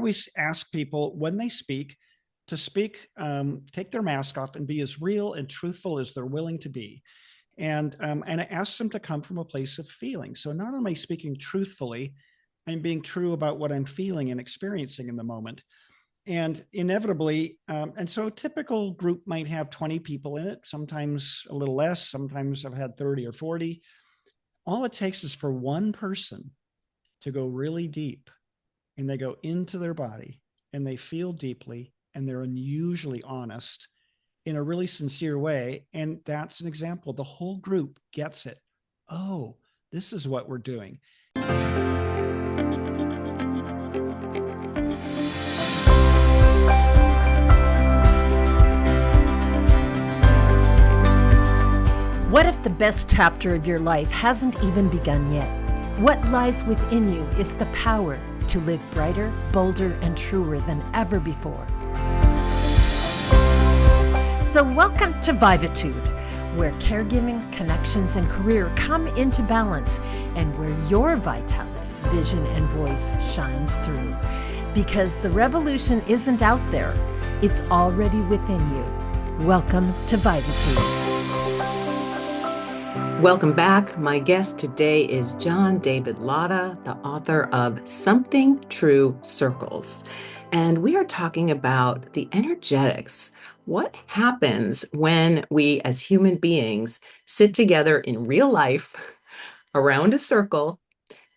always ask people when they speak to speak, take their mask off and be as real and truthful as they're willing to be. And I ask them to come from a place of feeling. So not only am I speaking truthfully, I'm being true about what I'm feeling and experiencing in the moment. And inevitably, and so a typical group might have 20 people in it, sometimes a little less, sometimes I've had 30 or 40. All it takes is for one person to go really deep, and they go into their body and they feel deeply and they're unusually honest in a really sincere way. And that's an example. The whole group gets it. Oh, this is what we're doing. What if the best chapter of your life hasn't even begun yet? What lies within you is the power to live brighter, bolder, and truer than ever before. So welcome to Vivatude, where caregiving, connections, and career come into balance, and where your vitality, vision, and voice shines through. Because the revolution isn't out there, it's already within you. Welcome to Vivatude. Welcome back. My guest today is John David Latta, the author of Something True Circles. And we are talking about the energetics. What happens when we as human beings sit together in real life around a circle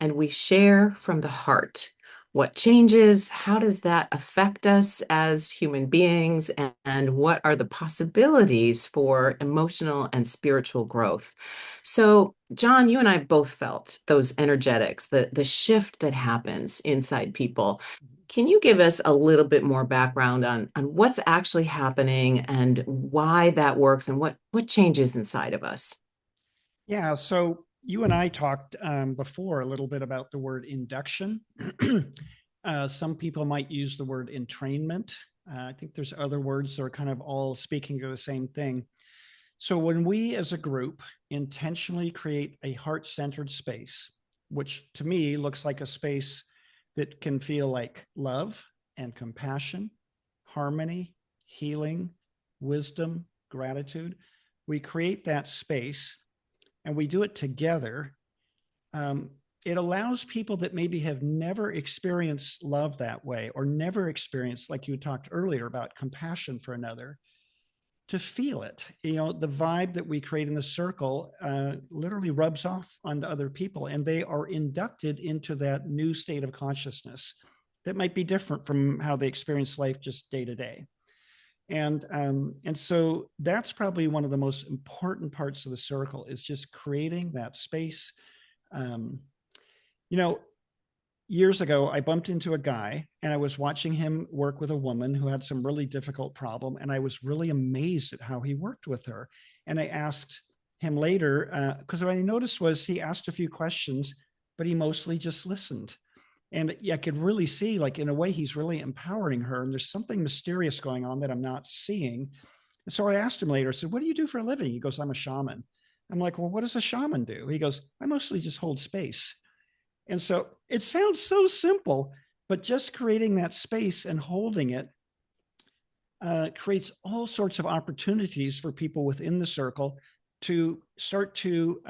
and we share from the heart? What changes? How does that affect us as human beings? And what are the possibilities for emotional and spiritual growth? So, John, you and I both felt those energetics, the shift that happens inside people. Can you give us a little bit more background on what's actually happening and why that works and what changes inside of us? Yeah. So you and I talked before a little bit about the word induction. Some people might use the word entrainment. I think there's other words that are kind of all speaking to the same thing. So when we as a group intentionally create a heart-centered space, which to me looks like a space that can feel like love and compassion, harmony, healing, wisdom, gratitude, we create that space and we do it together. It allows people that maybe have never experienced love that way or never experienced, like you talked earlier about compassion for another, to feel it. You know, the vibe that we create in the circle literally rubs off onto other people, and they are inducted into that new state of consciousness that might be different from how they experience life just day to day. And so that's probably one of the most important parts of the circle, is just creating that space. Years ago, I bumped into a guy and I was watching him work with a woman who had some really difficult problem. And I was really amazed at how he worked with her. And I asked him later, because what I noticed was he asked a few questions, but he mostly just listened. And I could really see, like, in a way, he's really empowering her. And there's something mysterious going on that I'm not seeing. And so I asked him later, I said, "What do you do for a living?" He goes, "I'm a shaman." I'm like, "Well, what does a shaman do?" He goes, "I mostly just hold space." And so it sounds so simple, but just creating that space and holding it creates all sorts of opportunities for people within the circle to start to,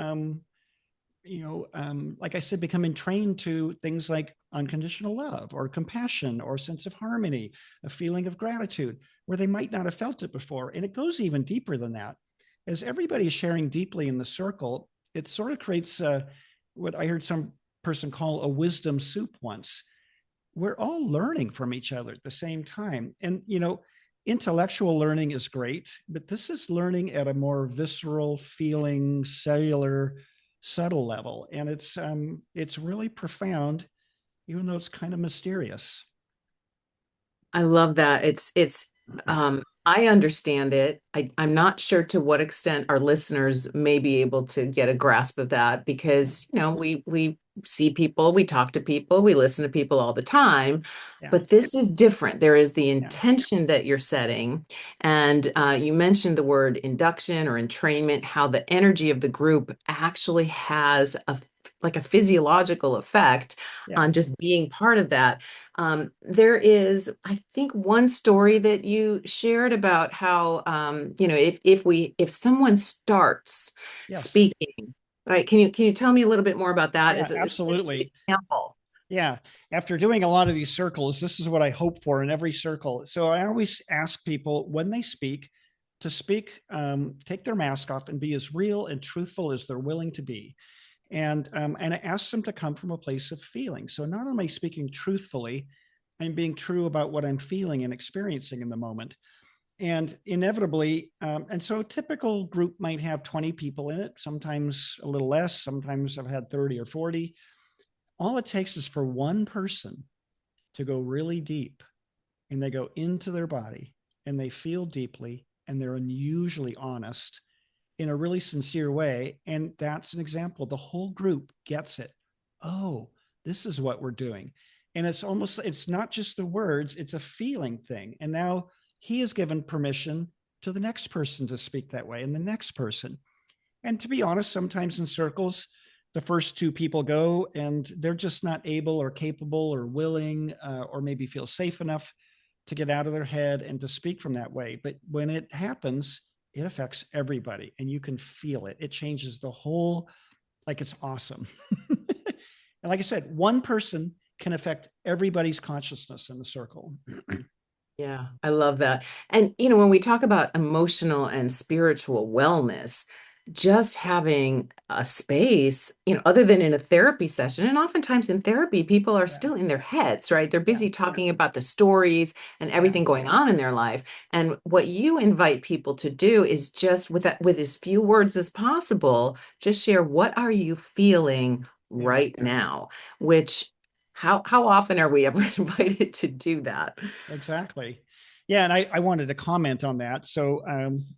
like I said, become entrained to things like unconditional love or compassion or sense of harmony, a feeling of gratitude where they might not have felt it before. And it goes even deeper than that. As everybody is sharing deeply in the circle, it sort of creates what I heard some person call a wisdom soup once. We're all learning from each other at the same time. And, intellectual learning is great, but this is learning at a more visceral, feeling, cellular, subtle level. And it's really profound, even though it's kind of mysterious. I love that. I understand it. I'm not sure to what extent our listeners may be able to get a grasp of that because, we see people, we talk to people, we listen to people all the time, Yeah. but this is different. There is the Yeah. intention that you're setting. And you mentioned the word induction or entrainment, how the energy of the group actually has a like a physiological effect Yeah. on just being part of that. There is, I think, one story that you shared about how, if someone starts Yes. speaking, right? Can you tell me a little bit more about that? Yeah, Is it an absolutely. example? Yeah. After doing a lot of these circles, this is what I hope for in every circle. So I always ask people when they speak to speak, take their mask off and be as real and truthful as they're willing to be. And I ask them to come from a place of feeling. So not only am I speaking truthfully, I'm being true about what I'm feeling and experiencing in the moment. And inevitably, and so a typical group might have 20 people in it, sometimes a little less, sometimes I've had 30 or 40. All it takes is for one person to go really deep, and they go into their body and they feel deeply and they're unusually honest in a really sincere way. And that's an example. The whole group gets it. Oh, this is what we're doing. And it's not just the words, it's a feeling thing. And now he has given permission to the next person to speak that way and the next person. And to be honest, sometimes in circles, the first two people go and they're just not able or capable or willing or maybe feel safe enough to get out of their head and to speak from that way. But when it happens, it affects everybody and you can feel it. It changes the whole, like it's awesome. And like I said, one person can affect everybody's consciousness in the circle. Yeah, I love that. And, when we talk about emotional and spiritual wellness, just having a space, other than in a therapy session, and oftentimes in therapy, people are Yeah. still in their heads, right? They're Yeah. busy talking about the stories and Yeah. everything going on in their life. And what you invite people to do is just with as few words as possible, just share what are you feeling Yeah. right now, which how often are we ever invited to do that? Exactly. Yeah, and I wanted to comment on that. So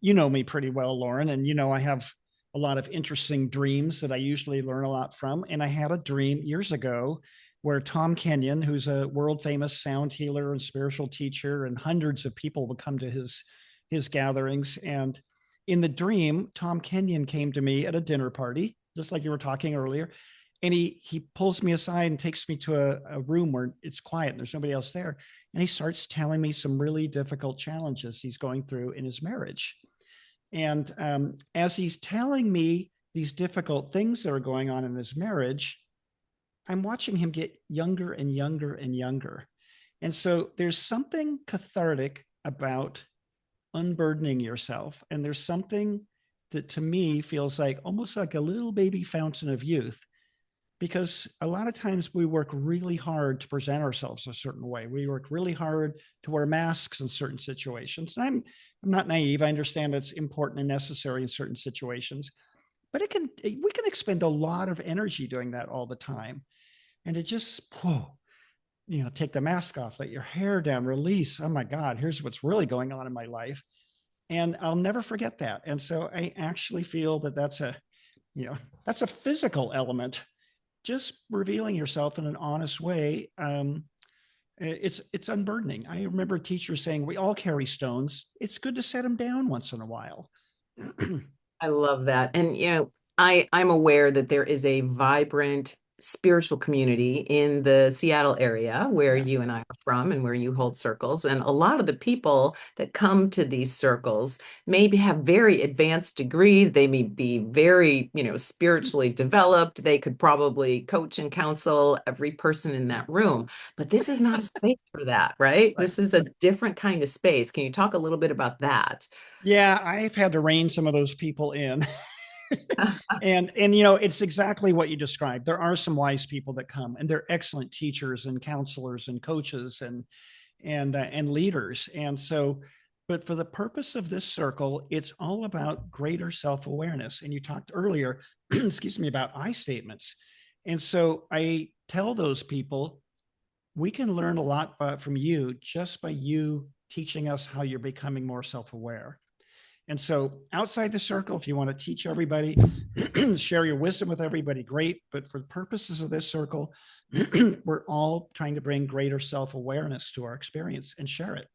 you know me pretty well, Lauren, and I have a lot of interesting dreams that I usually learn a lot from. And I had a dream years ago where Tom Kenyon, who's a world famous sound healer and spiritual teacher, and hundreds of people would come to his gatherings. And in the dream, Tom Kenyon came to me at a dinner party, just like you were talking earlier. And he pulls me aside and takes me to a room where it's quiet and there's nobody else there. And he starts telling me some really difficult challenges he's going through in his marriage. And as he's telling me these difficult things that are going on in his marriage, I'm watching him get younger and younger and younger. And so there's something cathartic about unburdening yourself. And there's something that to me feels like almost like a little baby fountain of youth, because a lot of times we work really hard to present ourselves a certain way. We work really hard to wear masks in certain situations. And I'm not naive. I understand it's important and necessary in certain situations, but we can expend a lot of energy doing that all the time. And to just, whoa, take the mask off, let your hair down, release. Oh my God, here's what's really going on in my life. And I'll never forget that. And so I actually feel that that's a physical element, just revealing yourself in an honest way. It's unburdening. I remember teachers saying we all carry stones. It's good to set them down once in a while. I love that. And I'm aware that there is a vibrant spiritual community in the Seattle area where Yeah. you and I are from and where you hold circles. And a lot of the people that come to these circles maybe have very advanced degrees. They may be very, spiritually developed. They could probably coach and counsel every person in that room. But this is not a space for that, right? Right. This is a different kind of space. Can you talk a little bit about that? Yeah, I've had to rein some of those people in. And it's exactly what you described. There are some wise people that come and they're excellent teachers and counselors and coaches and leaders. And so, but for the purpose of this circle, it's all about greater self-awareness. And you talked earlier, excuse me, about I statements. And so I tell those people, we can learn a lot from you just by you teaching us how you're becoming more self-aware. And so outside the circle, if you want to teach everybody, share your wisdom with everybody, great. But for the purposes of this circle, we're all trying to bring greater self-awareness to our experience and share it.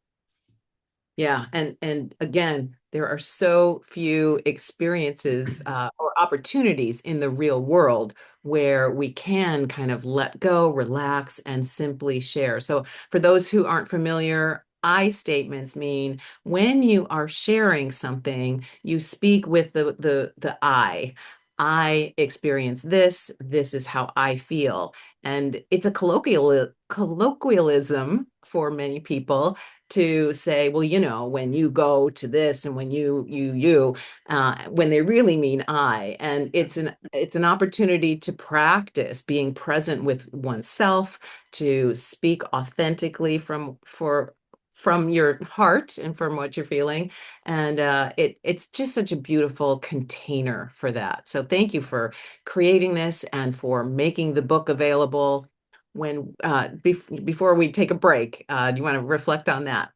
Yeah, and again, there are so few experiences or opportunities in the real world where we can kind of let go, relax, and simply share. So, for those who aren't familiar, I statements mean when you are sharing something, you speak with the I. I experience this. This is how I feel, and it's a colloquialism for many people to say, well, when you go to this and when when they really mean I. And it's an opportunity to practice being present with oneself, to speak authentically from your heart and from what you're feeling. And it's just such a beautiful container for that. So thank you for creating this and for making the book available. Before we take a break, do you want to reflect on that?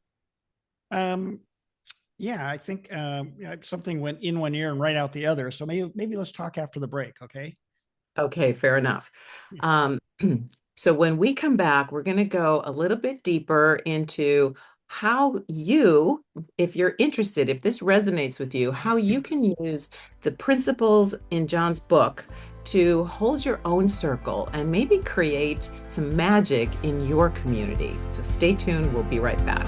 Um, yeah, I think something went in one ear and right out the other. So maybe let's talk after the break, okay? Okay, fair enough. Yeah. Um, so when we come back, we're going to go a little bit deeper into how you, if you're interested, if this resonates with you, how you can use the principles in John's book to hold your own circle and maybe create some magic in your community. So stay tuned. We'll be right back.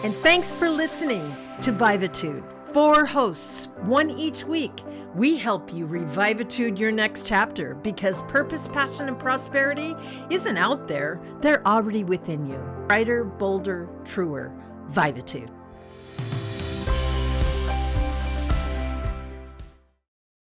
And thanks for listening to Vivatude. 4 hosts, 1 each week. We help you revivitude your next chapter because purpose, passion, and prosperity isn't out there. They're already within you. Brighter, bolder, truer. Vivatude.